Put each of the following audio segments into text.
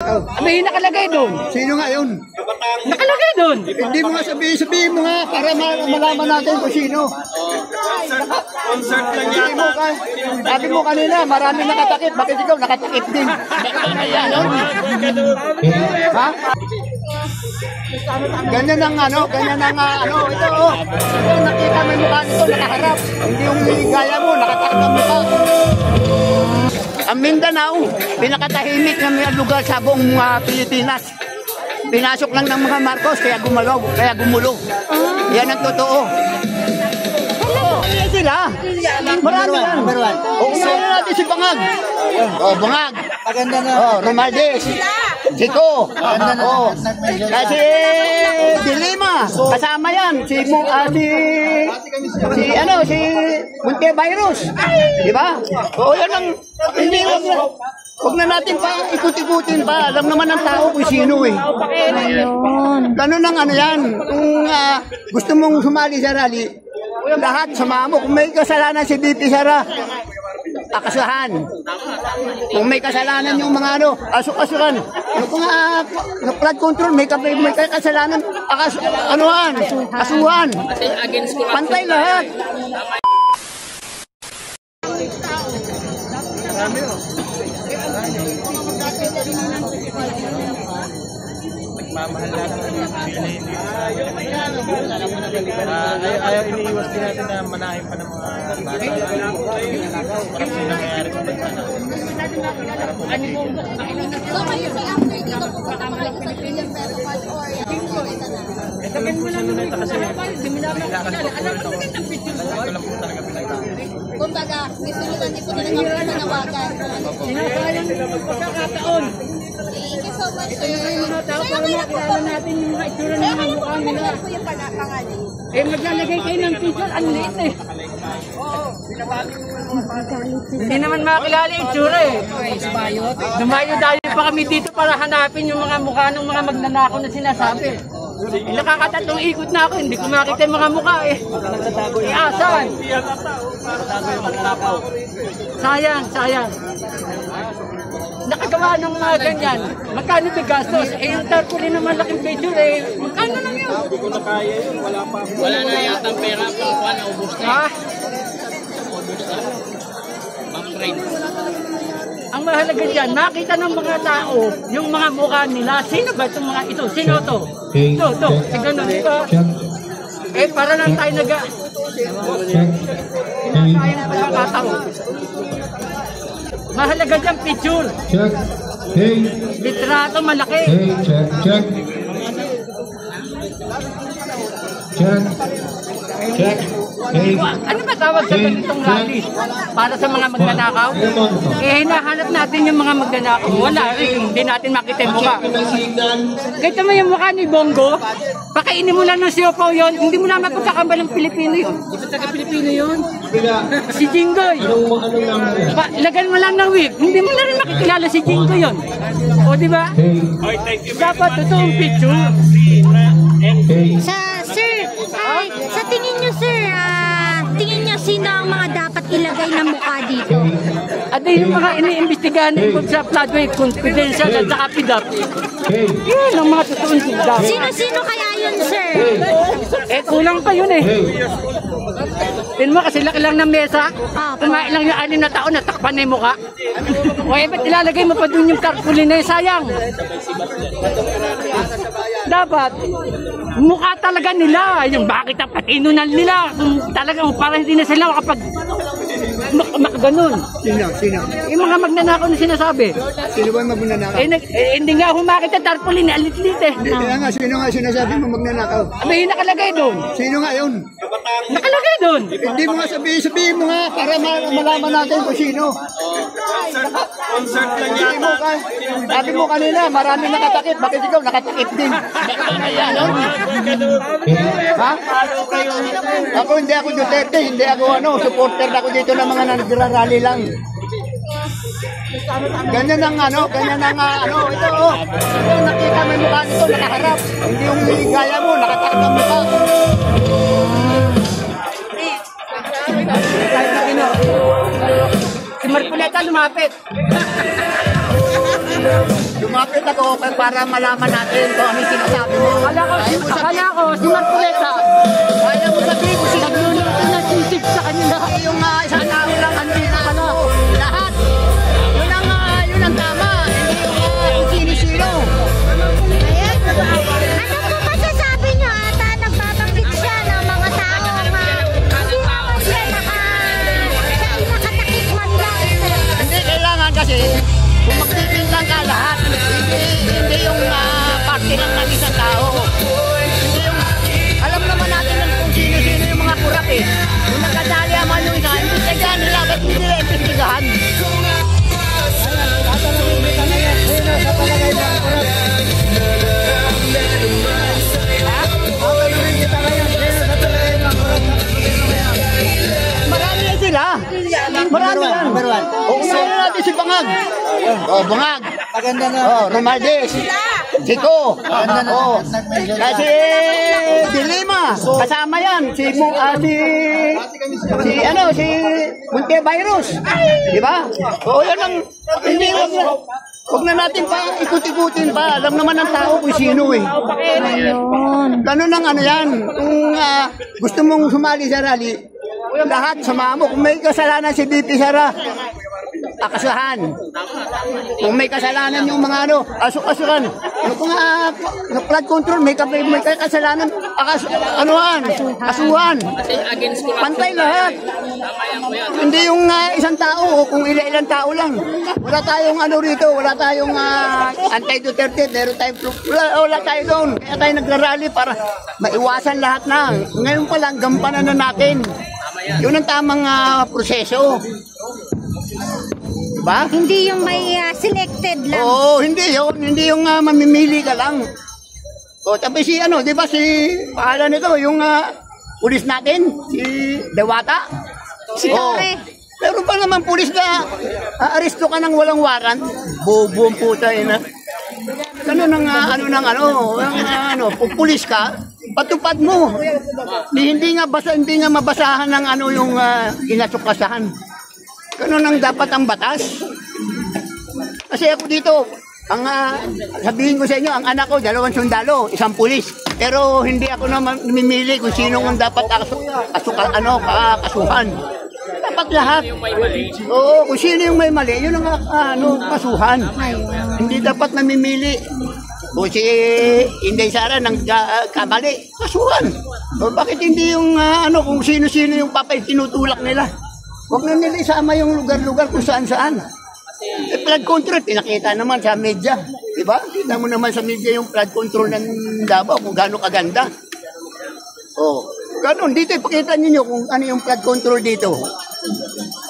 magnanakaw. May nakalagay doon. Sino nga yun? Nakalagay doon. Hindi mo nga sabihin mo nga para malaman natin kung sino. Concert lang yan. Sabi mo kanina, marami nakatakip. Bakit ikaw nakatakip din? Ha? Ganyan ang ano, ito oh. Nakita mo yung mukha nito, nakaharap. Hindi yung gaya mo, nakatakip ang mukha. Ang Mindanao, pinakatahimik na lugar sa buong Pilipinas. Pinasok lang ng mga Marcos, kaya gumalaw, kaya gumulo. Yan ang totoo. Sila. Marami yan. Unahin natin si Bangag. Bangag. Maganda na. Romaldes. Chico. Kasi Dilima. Kasama yan. Si Montevirus. Diba? O yan ang, hindi huwag na natin pa ikut-ikutin pa. Alam naman ng tao kung sino eh. Ganun ang ano yan. Kung gusto mong sumali sa rally, lahat sama mo. Kung may kasalanan si BP Sara, akasuhan. Kung may kasalanan yung mga asuk-asuhan. Kung flood control, may kasalanan, asuhan. Pantay lahat. Nagmamahal natin ayaw iniiwas din natin na manahin pa ng mga bata. Parang sino nangyayari sa bansa na. So kayo say after dito po kakamalit sa William Pero Park or Ito po sa nunay kasi kailangan po po ito. Ito lang po talaga pinagtao. kumbaga, gusto nyo lang, di po talaga manawagan. Sinasayang nila magpagkakataon. Thank you so much, sir. Ito yung mga tao para makilala natin yung mga itsura ng mga mukha nila. Ano po yung pangalan? Eh, maglalagay kayo ng picture, ang liit eh. Hindi naman makilala yung itsura eh. Dumayo dahil pa kami dito para hanapin yung mga mukha ng mga magnanakaw na sinasabi. Nakakatatlong ikot na ako, hindi ko makita yung mga mukha eh. Asan? Sayang, sayang. Nakagawa ng mga ganyan. Magkano bigastos? Eh yung tarpaulin na malaking picture eh. Magkano lang yun? Hindi ko na kaya yun. Wala pa. Wala na yata ang pera pang kuha na ubos na. Ha? Ubos na. Pang-trade. Ang mahalaga dyan, makita ng mga tao yung mga mukha nila. Sino ba itong mga ito? Sino to? Ito. Si ganun, ito. Eh, para lang tayo sinasayang pagkakatao. Mahalaga dyan, picture. Check. Hey. Litrato malaki. Hey, check. Check. Check. Check. Hey. Ano ba tawag sa ganitong rally? Para sa mga magnanakaw? Eh, hinahanap natin yung mga magnanakaw. Wala rin. Hindi natin makita yung mukha. Kita mo yung mukha ni Bongo? Pakainin mo lang ng siopaw yun. Hindi mo naman pagkakambalang Pilipino yun. Di ba taga-Pilipino yun? Si Jinggoy. Lagan mo lang ng wig. Hindi mo na rin makikilala si Jinggoy yun. O di ba? Dapat totoong picture. Sa tingin nyo, sir, tingin nyo sino ang mga dapat ilagay na mukha dito? At yung mga iniimbestigahan sa floodway, confidential at saka PIDAP. Yun ang mga totoong PIDAP. Sino kaya yun, sir? Eh, kulang pa yun eh. Tignan mo kasi laki lang ng mesa. Kumain lang yung 6 na taon, natakpan na yung mukha. O eh, ba't ilalagay mo pa dun yung tarpaulin na yung sayang? Dapat, mukha talaga nila. Yung bakit ang patinunan nila. Kung talagang para hindi na sila makapag makaganon. Sino? Yung mga magnanakaw na sinasabi. Sino ba magnanakaw? Hindi nga humakit ang tarpaulin, alit-lit eh. Kaya nga, sino nga sinasabi mo magnanakaw? May nakalagay doon. Sino nga yun? Nakalagay doon. Hindi mo nga sabihin mo nga para malaman natin kung sino. Concert lang yan. Sabi mo kanina, marami nakatakip. Bakit ikaw nakatakip din? Ha? Ako hindi ako Duterte, hindi ako supporter ako dito ng mga nagrarally lang. Ganyan ang ito oh. Nakita mo yung mukha nito, nakaharap. Hindi yung gaya mo, nakatakip ang mukha. Si Marcoleta lumapit. lumapit ako para malaman natin kung ano yung sinasabi mo. Akala ko, si Marcoleta, Ayaw mo sabihin kung sino nagluluto na sisig sa kanila. yung isang tao lang ang pinakano. Lahat. Yun ang tama. Hindi yung kung sino-sino. Ayan. Ano po masasabi nyo ata? Nagbabanggit siya ng mga tao na hindi naman siya nakatakip man lang. Hindi kailangan kasi kung magpipintang ka lahat, hindi yung parte lang ng isang tao. Hindi yung, alam naman natin kung sino-sino yung mga kurap eh. Kung nagkadali ang mga isa, imbestigahan nila, ba't hindi nila imbestigahan? Marami yan sila. Marami yan. Unahin natin si Bangag. Oh, Bangag. Maganda na. Oh, Romaldes. Siko. Oh. Kasi Dilima. Kasama yan. Si Montevirus. Di ba? Oo, yan ang hindi wag na natin pa ikut-ikutin pa. Alam naman ng tao kung sino eh. Ganun ang ano yan. Kung gusto mong sumali sa rally, lahat sama mo. Kung may kasalanan si BP Sara, akasuhan. Kung may kasalanan yung mga asuk-asuhan. Kung flood control, may kasalanan, asuhan. Against corruption. Pantay lahat. Hindi yung isang tao o kung ilan tao lang. Wala tayong rito, wala tayong anti-Duterte, wala tayo doon. Kaya tayo nagrarally para maiwasan lahat na. Ngayon pa lang, gampanan na natin. Yun ang tamang proseso. Diba? Hindi yung may selected lang. Oo, hindi yun. Hindi yung mamimili ka lang. O, tapos si di ba pahala nito, yung pulis natin, si Dewata. Si Torre. Pero pa naman pulis na aresto ka ng walang warrant. Bobo ang puta na. Ganun ang pulis ka, patupad mo. Hindi nga mabasahan ng yung inasukasahan. Ganun ang dapat ang batas. Kasi ako dito, sabihin ko sa inyo, ang anak ko, 2 sundalo, 1 pulis. Pero hindi ako naman mimili kung sino ang dapat kasuhan. Dapat lahat. Oo, kung sino yung may mali, yun ang kasuhan. Hindi dapat namimili. O si Inday Sara nang kamali, kasuhan. O bakit hindi yung kung sino-sino yung papay tinutulak nila? Huwag na nila isama yung lugar-lugar kung saan-saan. Flood control, pinakita naman sa media. Diba? Kita mo naman sa media yung flood control ng Davao kung gaano kaganda. Oh, ganun. Dito ipakita ninyo kung ano yung flood control dito.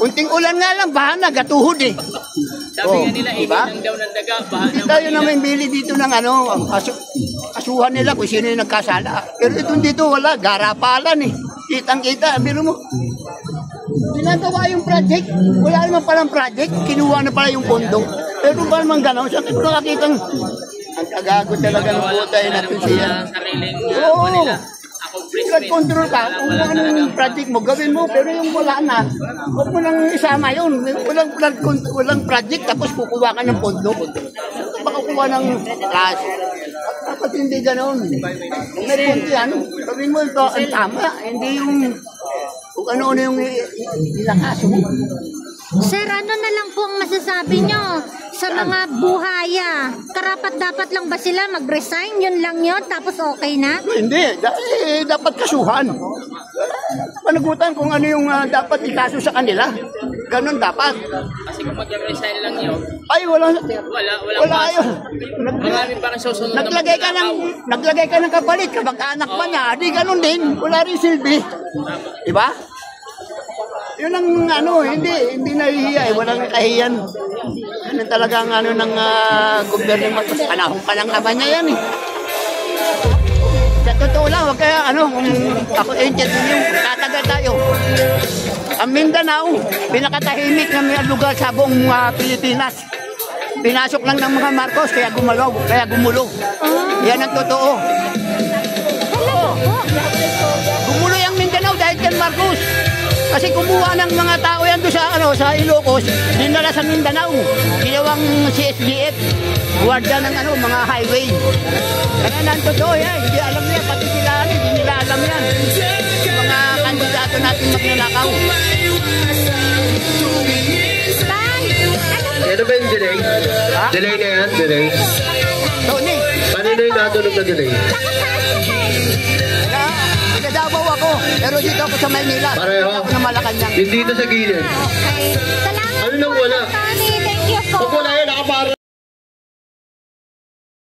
Kunting ulan nga lang, baha na, gatuhod eh. Sabi nga nila, diba? Ihinang daw ng daga, baha Hindi tayo naman bili dito ng asuhan nila kung sino yung nagkasala. Pero itong dito wala, garapalan eh. Kitang-kita, biro mo. Ginagawa yung project, wala naman palang project, kinuha na pala yung pondo. Pero ba naman gano'n, saan ko nakakitang ang kagago talaga ng butay natin siya. Sariling Oo, nila. flood control ka, kung anong project mo, gawin mo, pero yung wala na, huwag mo nang isama yun. Walang project, tapos kukuha ka ng pondo. Makakuha ng cash. Dapat hindi gano'n. Kung may pondo yan, gawin mo ito ang tama, hindi yung kung ano-ano yung ilakas mo. Sir, ano na lang po ang masasabi nyo sa mga buhaya? Karapat-dapat lang ba sila mag-resign? Yun lang yun? Tapos okay na? Hindi, dapat kasuhan. Panagutan kung ano yung dapat ikaso sa kanila. Ganon dapat. Kasi kung mag-resign lang yun, Ay, wala baso. yun. Marami parang susunod na Naglagay ka ng kapalit, kamag-anak pa niya, di ganon din. Wala rin silbi. Diba? Yun ang hindi nahihiya, walang kahiyan. Ano talaga ang ng gobyerno, panahon pa lang naman niya yan eh. Sa totoo lang, wag kaya kung ako interview yung tatagal tayo. Ang Mindanao, pinakatahimik na lugar sa buong Pilipinas. Pinasok lang ng mga Marcos, kaya gumulo. Yan ang totoo. Gumulo yung Mindanao dahil kay Marcos. Kasi kumuha ng mga tao yan doon sa Ilocos, dinala sa Mindanao. Ginawang CSDF, guardia ng mga highway. Kaya nandito yan, hindi alam niya, pati sila, hindi nila alam yan. Mga kandidato natin magnanakaw. Ano ba yung delay? Delay na yan? Delay? Tony, Paano na yung natulog na delay? Nagadabaw ako, pero dito ako sa Maynila. Pareho. Ako na Malacanang. Hindi dito sa gilid. Okay. Salamat Ano nang po, wala? Tony. Thank you po. Pag wala